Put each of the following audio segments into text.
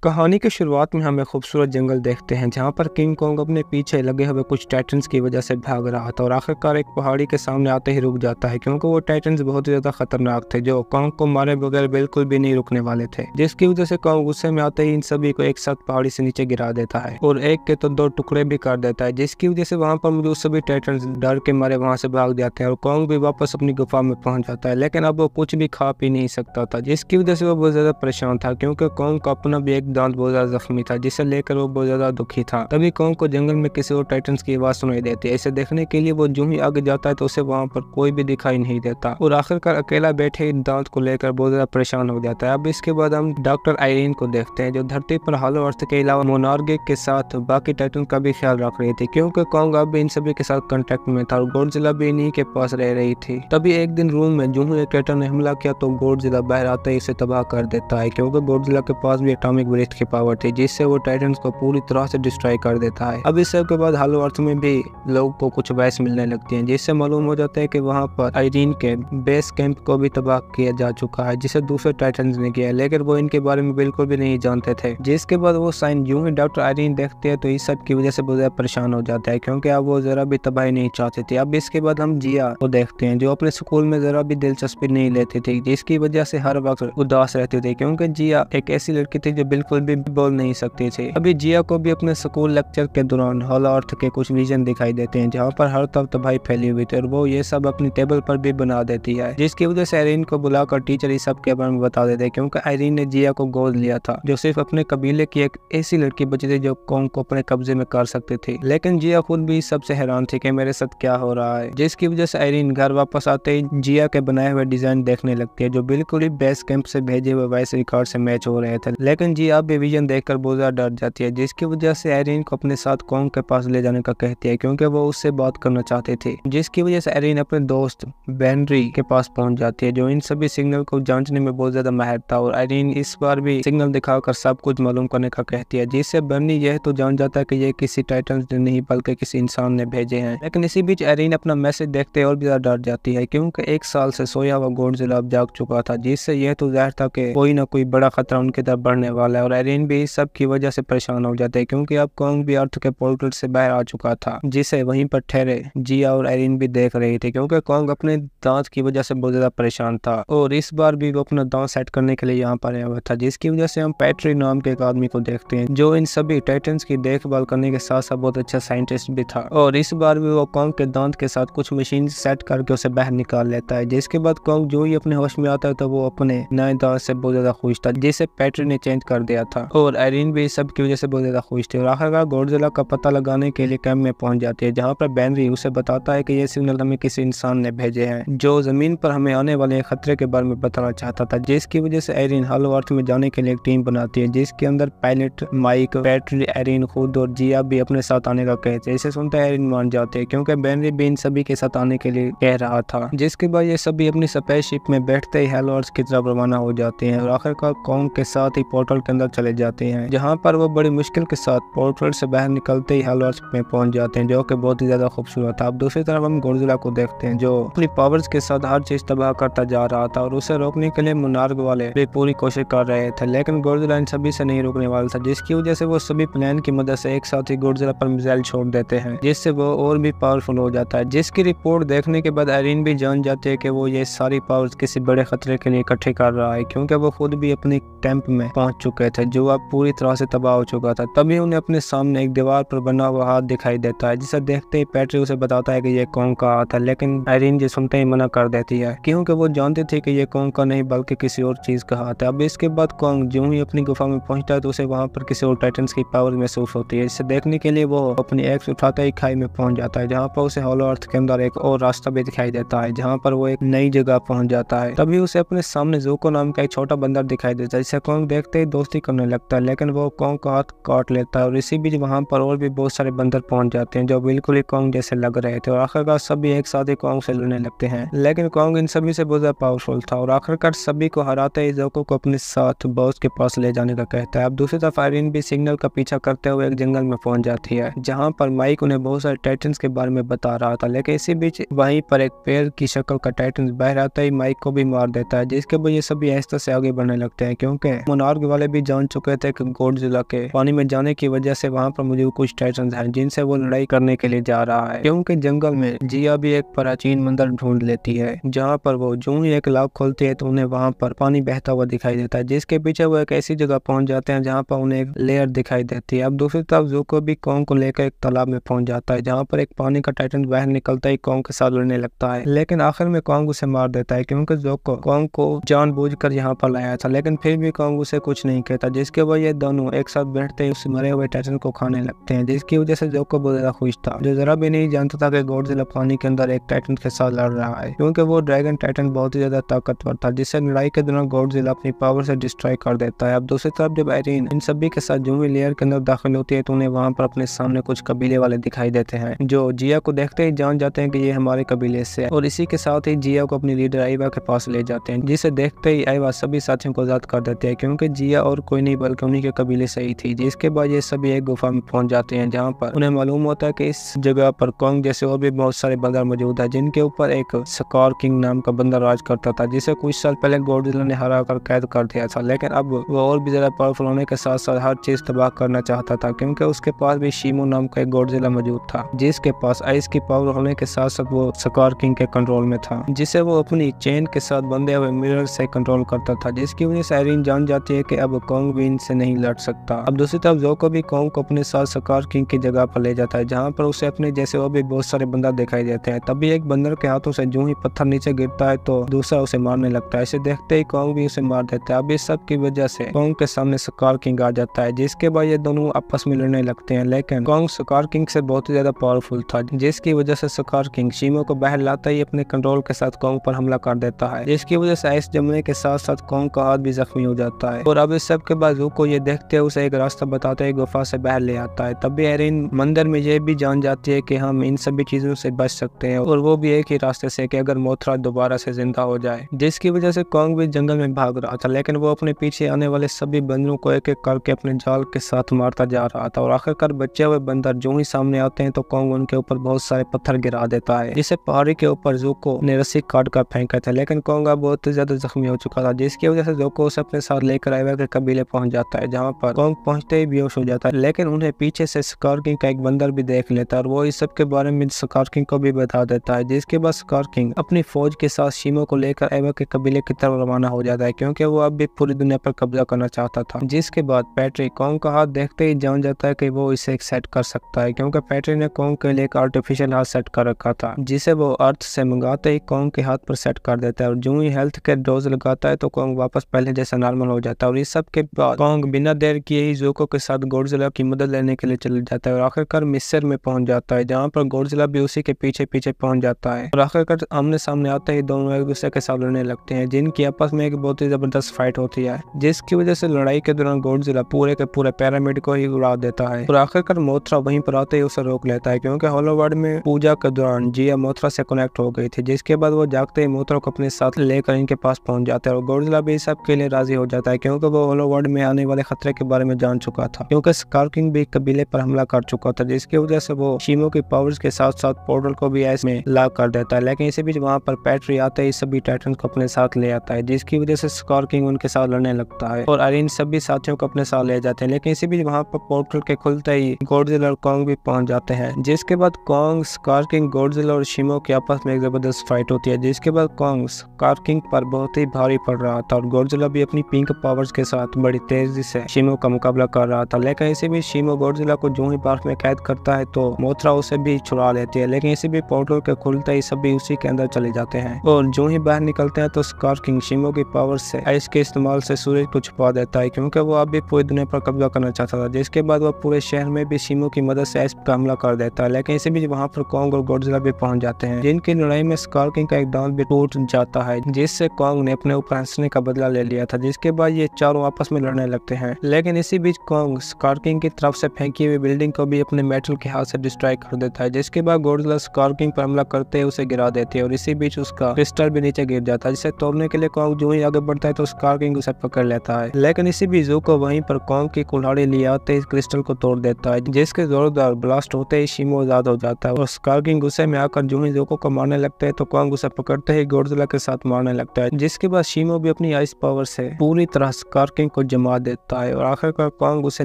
कहानी की शुरुआत में हमें खूबसूरत जंगल देखते हैं जहाँ पर किंग कॉन्ग अपने पीछे लगे हुए कुछ टाइटन्स की वजह से भाग रहा था और आखिरकार एक पहाड़ी के सामने आते ही रुक जाता है क्योंकि वो टाइटन्स बहुत ही ज्यादा खतरनाक थे जो कॉन्ग को मारे बगैर बिल्कुल भी नहीं रुकने वाले थे, जिसकी वजह से कॉन्ग गुस्से में आते ही इन सभी को एक साथ पहाड़ी से नीचे गिरा देता है और एक के तो दो टुकड़े भी कर देता है, जिसकी वजह से वहाँ पर मौजूद सभी टाइटन्स डर के मारे वहाँ से भाग जाते हैं और कॉन्ग भी वापस अपनी गुफा में पहुंच जाता है। लेकिन अब वो कुछ भी खा पी नहीं सकता था, जिसकी वजह से वो बहुत ज्यादा परेशान था क्योंकि कॉन्ग का अपना भी एक दांत बहुत ज्यादा था जिसे लेकर वो बहुत ज्यादा दुखी था। तभी कॉन्ग को जंगल में किसी और टाइटन्स की आवाज सुनाई देती है। इसे देखने के लिए वो जो ही आगे जाता है तो उसे वहाँ पर कोई भी दिखाई नहीं देता और आखिरकार अकेला बैठे इन दांत को लेकर बहुत ज्यादा परेशान हो जाता है। अब इसके बाद हम डॉक्टर आयरीन को देखते हैं जो धरती पर हालो अर्थ के अलावा मोनार्गे के साथ बाकी टाइटन का भी ख्याल रख रही थी क्योंकि कॉन्ग अब इन सभी के साथ कांटेक्ट में था और गॉडजिला भी इन्हीं के पास रह रही थी। तभी एक दिन रूम में जो ही एक टाइटन ने हमला किया तो गॉडजिला बाहर आता ही इसे तबाह कर देता है क्योंकि गॉडजिला के पास भी एटॉमिक ब्रेथ की पावर थी जिससे वो टाइटन्स को पूरी तरह से डिस्ट्रॉय कर देता है। अब इस सब के बाद हालो अर्थ में भी लोगों को कुछ वॉइस मिलने लगती हैं जिससे मालूम हो जाता है कि वहां पर आयरीन के बेस कैंप को भी तबाह किया जा चुका है जिसे दूसरे टाइटन्स ने किया, लेकिन वो इनके बारे में बिल्कुल भी नहीं जानते थे। जिसके बाद वो साइन यूं ही डॉक्टर आयरीन देखते हैं तो इस सब की वजह से बहुत ज्यादा परेशान हो जाता है क्योंकि अब वो जरा भी तबाही नहीं चाहते थे। अब इसके बाद हम जिया को देखते हैं जो अपने स्कूल में जरा भी दिलचस्पी नहीं लेती थी जिसकी वजह से हर वक्त उदास रहती थी क्योंकि जिया एक ऐसी लड़की थी जो बिल्कुल भी बोल नहीं सकती थी। अभी जिया को भी अपने स्कूल लेक्चर के दौरान हालो अर्थ के कुछ विजन दिखाई देते हैं जहाँ पर हर तरफ तबाही फैली हुई थी और वो ये सब अपनी टेबल पर भी बना देती है, जिसकी वजह से आयरीन को बुलाकर टीचर इस सब के बारे में बता देते हैं क्योंकि आयरीन ने जिया को गोद लिया था जो सिर्फ अपने कबीले की एक ऐसी लड़की बची थी जो कॉन्ग को अपने कब्जे में कर सकती थी। लेकिन जिया खुद भी सबसे हैरान थी कि मेरे साथ क्या हो रहा है, जिसकी वजह से आयरीन घर वापस आते ही जिया के बनाए हुए डिजाइन देखने लगती है जो बिल्कुल ही बेस कैंप से भेजे हुए वॉइस रिकॉर्ड से मैच हो रहे थे। लेकिन जिया भी विजन देखकर बहुत ज्यादा डर जाती है जिसकी वजह से आयरीन को अपने साथ कॉन्ग के पास ले जाने का कहती है क्योंकि वो उससे बात करना चाहती थी, जिसकी वजह से आयरीन अपने दोस्त बेनरी के पास पहुंच जाती है जो इन सभी सिग्नल को जांचने में बहुत ज्यादा माहिर था और आयरीन इस बार भी सिग्नल दिखाकर सब कुछ मालूम करने का कहती है, जिससे बेनरी यह तो जान जाता है कि ये किसी टाइटन ने नहीं बल्कि किसी इंसान ने भेजे हैं। लेकिन इसी बीच आयरीन अपना मैसेज देखते और भी ज्यादा डर जाती है क्योंकि एक साल से सोया हुआ गॉडजिला अब जाग चुका था, जिससे यह तो जाहिर था कि कोई ना कोई बड़ा खतरा उनकी तरफ बढ़ने वाला है और आयरीन भी इस सब की वजह से परेशान हो जाते हैं क्योंकि अब कॉन्ग भी अर्थ के पोर्टल से बाहर आ चुका था, जिसे वहीं पर ठहरे जिया और आयरीन भी देख रही थी क्योंकि कॉन्ग अपने दांत की वजह से बहुत ज्यादा परेशान था और इस बार भी वो अपना दांत सेट करने के लिए यहाँ पर आया हुआ था, जिसकी वजह से हम पैट्री नाम के एक आदमी को देखते हैं जो इन सभी टाइटन्स की देखभाल करने के साथ साथ बहुत अच्छा साइंटिस्ट भी था और इस बार भी वो कॉन्ग के दांत के साथ कुछ मशीन सेट करके उसे बाहर निकाल लेता है। जिसके बाद कॉन्ग जो ही अपने होश में आता है तो वो अपने नए दांत से बहुत ज्यादा खुश था जिसे पैट्री ने चेंज कर दिया था और आयरीन भी इस सब की वजह से बहुत ज्यादा खुश थी और आखिरकार गॉडजिला का पता लगाने के लिए कैंप में पहुंच जाती है जहाँ पर बेनरी उसे बताता है कि ये सिग्नल हमें किसी इंसान ने भेजे हैं जो जमीन पर हमें आने वाले खतरे के बारे में बताना चाहता था, जिसकी वजह से आयरीन हालो अर्थ में जाने के लिए एक टीम बनाती है जिसके अंदर पायलट माइक पैट्री आयरीन खुद और जिया भी अपने साथ आने का कहते हैं। इसे सुनते आयरीन मान जाते हैं क्योंकि बेनरी भी इन सभी के साथ आने के लिए कह रहा था। जिसके बाद ये सभी अपनी स्पेसशिप में बैठते ही हालो अर्थ की तरफ रवाना हो जाते हैं और आखिरकार कॉन्ग के साथ ही पोर्टल के अंदर चले जाते हैं जहाँ पर वो बड़ी मुश्किल के साथ पोर्टल से बाहर निकलते ही हालो अर्थ में पहुंच जाते हैं जो कि बहुत ही ज्यादा खूबसूरत था। अब दूसरी तरफ हम गॉडजिला को देखते हैं जो अपनी पावर्स के साथ हर चीज तबाह करता जा रहा था और उसे रोकने के लिए मोनार्क वाले भी पूरी कोशिश कर रहे थे, लेकिन गॉडजिला इन सभी से नहीं रोकने वाला था, जिसकी वजह से वो सभी प्लान की मदद से एक साथ ही गॉडजिला पर मिसाइल छोड़ देते हैं जिससे वो और भी पावरफुल हो जाता है। जिसकी रिपोर्ट देखने के बाद आयरीन भी जान जाती है कि वो ये सारी पावर्स किसी बड़े खतरे के लिए इकट्ठे कर रहा है क्योंकि वो खुद भी अपने कैंप में पहुंच चुके थे जो अब पूरी तरह से तबाह हो चुका था। तभी उन्हें अपने सामने एक दीवार पर बना हुआ हाथ दिखाई देता है जिसे देखते ही पैट्री उसे बताता है कि ये कॉन्ग का हाथ है, लेकिन आयरीन जी सुनते ही मना कर देती है क्योंकि वो जानती थी कि ये कॉन्ग का नहीं बल्कि किसी और चीज का हाथ है। अब इसके बाद कॉन्ग जो ही अपनी गुफा में पहुंचता है तो उसे वहां पर किसी और टाइटन्स की पावर महसूस होती है। इसे देखने के लिए वो अपनी एक्स उठाता ही खाई में पहुंच जाता है जहाँ पर उसे हालो अर्थ के अंदर एक और रास्ता भी दिखाई देता है जहाँ पर वो एक नई जगह पहुंच जाता है। तभी उसे अपने सामने ज़ूको नाम का एक छोटा बंदर दिखाई देता है जिसे कॉन्ग देखते ही दोस्ती करने लगता है, लेकिन वो कॉन्ग का हाथ काट लेता है और इसी बीच वहां पर और भी बहुत सारे बंदर पहुंच जाते हैं जो बिल्कुल ही कॉन्ग जैसे लग रहे थे और आखिरकार सभी एक साथ ही कॉन्ग से लड़ने लगते हैं। लेकिन कॉन्ग इन सभी से बहुत ज्यादा पावरफुल था और आखिरकार सभी को हराते ही ज़ूको को अपने साथ बॉस के पास ले जाने का कहता है। अब दूसरी तरफ आयरीन भी सिग्नल का पीछा करते हुए एक जंगल में पहुंच जाती है जहाँ पर माइक उन्हें बहुत सारे टाइटन्स के बारे में बता रहा था, लेकिन इसी बीच वहीं पर एक पेड़ की शक्ल का टाइटन बाहर आता ही माइक को भी मार देता है, जिसके बाद ये सभी आहिस्ता से आगे बढ़ने लगते हैं क्योंकि मोनार्क वाले भी जान चुके थे कि गॉडजिला के पानी में जाने की वजह से वहाँ पर मौजूद कुछ टाइटन्स हैं जिनसे वो लड़ाई करने के लिए जा रहा है, क्योंकि जंगल में जिया भी एक प्राचीन मंदिर ढूंढ लेती है जहाँ पर वो जो ही एक लॉक खोलती है तो उन्हें वहाँ पर पानी बहता हुआ दिखाई देता है, जिसके पीछे वो एक ऐसी जगह पहुंच जाते हैं जहाँ पर उन्हें एक लेयर दिखाई देती है। अब दूसरी तरफ ज़ुको भी कॉन्ग को लेकर एक तालाब में पहुंच जाता है जहाँ पर एक पानी का टाइटन बाहर निकलता ही कॉन्ग के साथ लड़ने लगता है, लेकिन आखिर में कॉन्ग उसे मार देता है क्योंकि ज़ुको कॉन्ग को जानबूझकर यहाँ पर लाया था, लेकिन फिर भी कॉन्ग उसे कुछ नहीं कहता, जिसके वजह ये दोनों एक साथ बैठते ही उस मरे हुए टाइटन को खाने लगते हैं, जिसकी वजह से ज़ुको बहुत ज्यादा खुश था, जो जरा भी नहीं जानता था कि गॉडजिला पानी के अंदर एक टाइटन के साथ लड़ रहा है, क्योंकि वो ड्रैगन टाइटन बहुत ही ज्यादा ताकतवर था जिससे लड़ाई के दौरान गॉडजिला अपनी पावर से डिस्ट्रॉय कर देता है। अब दूसरी तरफ जब आयरीन इन सभी के साथ जो ही लेयर के अंदर दाखिल होती है तो उन्हें वहाँ पर अपने सामने कुछ कबीले वाले दिखाई देते हैं जो जिया को देखते ही जान जाते हैं कि ये हमारे कबीले से है, और इसी के साथ ही जिया को अपनी लीडर आइवा के पास ले जाते हैं, जिसे देखते ही आइवा सभी साथियों को आजाद कर देते हैं क्योंकि जिया और कोई नहीं बल्कि उन्हीं के कबीले से ही थी। जिसके बाद ये सभी एक गुफा में पहुंच जाते हैं जहाँ पर उन्हें मालूम होता है कि इस जगह पर कॉन्ग जैसे और भी बहुत सारे बंदर मौजूद है जिनके ऊपर एक स्कार किंग नाम का बंदर राज करता था, जिसे कुछ साल पहले गॉडजिला ने हरा कर कैद कर दिया था, लेकिन अब वो और भी ज्यादा पावरफुल होने के साथ साथ हर चीज तबाह करना चाहता था क्योंकि उसके पास भी शीमो नाम का एक गॉडजिला मौजूद था जिसके पास आइस की पावर होने के साथ साथ वो स्कार किंग के कंट्रोल में था, जिसे वो अपनी चेन के साथ बंधे हुए मिरर से कंट्रोल करता था, जिसकी वजह से आयरीन जान जाती है कि अब कॉन्ग भी इनसे नहीं लड़ सकता। अब दूसरी तरफ ज़ुको भी कॉन्ग को अपने साथ स्कार किंग की जगह पर ले जाता है जहाँ पर उसे अपने जैसे और भी बहुत सारे बंदर दिखाई देते हैं। तभी एक बंदर के हाथों से जो ही पत्थर नीचे गिरता है तो दूसरा उसे मारने लगता है, इसे देखते ही कॉन्ग भी उसे मार देता है। अब इस सब की वजह से कॉन्ग के सामने स्कार किंग आ जाता है, जिसके बाद ये दोनों आपस में लड़ने लगते हैं, लेकिन कॉन्ग स्कार किंग से बहुत ही ज्यादा पावरफुल था, जिसकी वजह से स्कार किंग शीमो को बाहर लाता ही अपने कंट्रोल के साथ कॉन्ग पर हमला कर देता है, जिसकी वजह से आइस जमने के साथ साथ कॉन्ग का हाथ भी जख्मी हो जाता है। और अब इस सब के बाद ज़ुको ये देखते हुए उसे एक रास्ता बताते हुए गुफा से बाहर ले आता है। तभी आयरीन मंदिर में ये भी जान जाती है कि हम इन सभी चीजों से बच सकते हैं, और वो भी एक ही रास्ते से कि अगर मोथरा दोबारा से जिंदा हो जाए, जिसकी वजह से कॉन्ग भी जंगल में भाग रहा था, लेकिन वो अपने पीछे आने वाले सभी बंदरों को एक एक करके अपने जाल के साथ मारता जा रहा था, और आखिरकार बचे हुए बंदर जो ही सामने आते हैं तो कॉन्ग उनके ऊपर बहुत सारे पत्थर गिरा देता है, जिसे पहाड़ी के ऊपर ज़ुको ने रस्सी काट कर फेंका था, लेकिन कॉन्ग अब बहुत ज्यादा जख्मी हो चुका था, जिसकी वजह से ज़ुको उसे अपने साथ लेकर आइवा के कबीले पहुंच जाता है जहाँ पर कॉन्ग पहुंचते ही बेहोश हो जाता है, लेकिन उन्हें पीछे से स्कार किंग का एक बंदर भी देख लेता है और वो इस सब के बारे में स्कार किंग को भी बता देता है, जिसके बाद स्कार किंग अपनी फौज के साथ शीमो को लेकर आइवा के कबीले की तरफ रवाना हो जाता है क्योंकि वो अब भी पूरी दुनिया पर कब्जा करना चाहता था। जिसके बाद पैट्री कॉन्ग का हाथ देखते ही जान जाता है कि वो इसे सेट कर सकता है क्योंकि पैट्री ने कॉन्ग के लिए एक आर्टिफिशियल हाथ सेट कर रखा था, जिसे वो अर्थ से मंगाते ही कॉन्ग के हाथ पर सेट कर देता है, और जो ही हेल्थ के डोज लगाता है तो कॉन्ग वापस पहले जैसा नॉर्मल हो जाता है। और इस सब के बाद कॉन्ग बिना देर किए ही ज़ुको के साथ गॉडजिला की मदद लेने के लिए चले जाता है और आखिरकार मिस्र में पहुंच जाता है जहाँ पर गॉडजिला भी उसी के पीछे पीछे पहुंच जाता है, और आखिरकार आमने सामने आते ही दोनों एक दूसरे के साथ लड़ने लगते हैं, जिनकी आपस में एक बहुत ही जबरदस्त फाइट होती है, जिसकी वजह से लड़ाई के दौरान गॉडजिला पूरे के पूरे पिरामिड को ही उड़ा देता है, और आखिरकार मोथरा वहीं पर आते ही उसे रोक लेता है क्योंकि होलो वर्ल्ड में पूजा के दौरान जिया मोथरा से कनेक्ट हो गई थी, जिसके बाद वो जागते ही मोथरा को अपने साथ लेकर इनके पास पहुंच जाता है, और गॉडजिला भी सब के लिए राजी हो जाता है क्योंकि वो होलो वर्ल्ड में आने वाले खतरे के बारे में जान चुका था, क्योंकि स्कार किंग भी कबीले पर हमला कर चुका था, जिसकी वजह से वो शीमो की पावर्स के साथ साथ पोर्टल को भी ऐसे में लॉक कर देता है, लेकिन इसी बीच वहाँ पर पैट्री आते ही सभी टाइटन को अपने साथ ले आता है, जिसकी वजह से स्कार किंग उनके साथ लड़ने लगता है और आयरीन सभी साथियों को अपने साथ ले जाते हैं, लेकिन इसी बीच वहाँ पर पोर्टल के खुलते ही गॉडजिला और कॉन्ग भी पहुंच जाते हैं, जिसके बाद कॉन्ग स्कार किंग गॉडजिला और शीमो के आपस में एक जबरदस्त फाइट होती है, जिसके बाद कॉन्ग स्कार किंग पर बहुत ही भारी पड़ रहा था और गॉडजिला भी अपनी पिंक पावर्स के साथ बड़ी तेजी से शीमो का मुकाबला कर रहा था, लेकिन इसी बीच शीमो गॉडजिला को जो ही पार्क में कैद करता है तो मोथरा उसे भी छुड़ा लेती है, लेकिन इसी भी पोर्टल के खुलते ही सभी उसी के अंदर चले जाते हैं और जो ही बाहर निकलते हैं तो स्कार किंग शीमो की पावर से आइस के इस्तेमाल से सूरज को छुपा देता है क्योंकि वो अब भी पूरी दुनिया पर कब्जा करना चाहता था, जिसके बाद वो पूरे शहर में भी शीमो की मदद से आइस पर हमला कर देता है, लेकिन इसी बीच वहाँ पर कॉन्ग और गॉडजिला भी पहुंच जाते हैं, जिनकी लड़ाई में स्कार किंग का एक दांत भी टूट जाता है, जिससे कॉन्ग ने अपने ऊपर हंसने का बदला ले लिया था, जिसके बाद ये चारों आपस में लड़ने लगते हैं, लेकिन इसी बीच कॉन्ग स्कार किंग की तरफ से फेंकी हुई बिल्डिंग को भी अपने मेटल के हाथ से डिस्ट्रॉय कर देता है, जिसके बाद गॉडजिला स्कार किंग पर हमला करते ही उसे गिरा देती है और इसी बीच उसका क्रिस्टल भी नीचे गिर जाता है, जिसे तोड़ने के लिए कॉन्ग जो ही आगे बढ़ता है तो स्कार किंग उसे पकड़ लेता है, लेकिन इसी बीच ज़ुको वहीं पर कॉन्ग की कुल्हाड़ी ले आते ही क्रिस्टल को तोड़ देता है, जिसके जोरदार ब्लास्ट होते ही शीमो आजाद हो जाता है और स्कार किंग गुस्से में आकर जो ही ज़ुको को मारने लगते हैं तो कॉन्ग उसे पकड़ते ही गॉडजिला के साथ मारने लगता है, जिसके बाद शीमो भी अपनी आइस पावर से पूरी तरह स्कार किंग को को जमा देता है और आखिरकार कॉन्ग उसे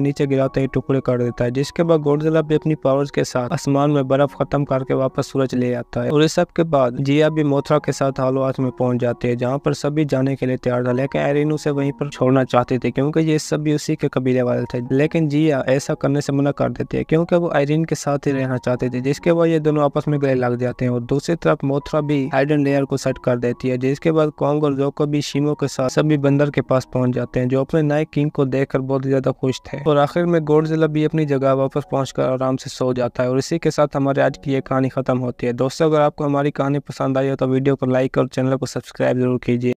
नीचे गिराते ही टुकड़े कर देता है, जिसके बाद गॉडजिला भी अपनी पावर्स के साथ आसमान में बर्फ खत्म करके वापस सूरज ले आता है। और इस सब के बाद जिया भी मोथरा के साथ होलो अर्थ में पहुंच जाती है, जहाँ पर सभी जाने के लिए तैयार था, लेकिन आयरीन उसे वहीं पर छोड़ना चाहती थी क्योंकि ये सब भी उसी के कबीले वाले थे। लेकिन जिया ऐसा करने से मना कर देती है क्योंकि वो आयरीन के साथ ही रहना चाहते थे, जिसके बाद ये दोनों आपस में गले लग जाते हैं। और दूसरी तरफ मोथरा भी हाइडन लेयर को सेट कर देती है, जिसके बाद कॉन्ग और जोको भी शिमो के साथ सभी बंदर के पास पहुंच जाते हैं, जो अपने नए किंग को देखकर बहुत ज्यादा खुश थे। और आखिर में गॉडजिला भी अपनी जगह वापस पहुंचकर आराम से सो जाता है। और इसी के साथ हमारे आज की ये कहानी खत्म होती है। दोस्तों, अगर आपको हमारी कहानी पसंद आई हो तो वीडियो को लाइक और चैनल को सब्सक्राइब जरूर कीजिए।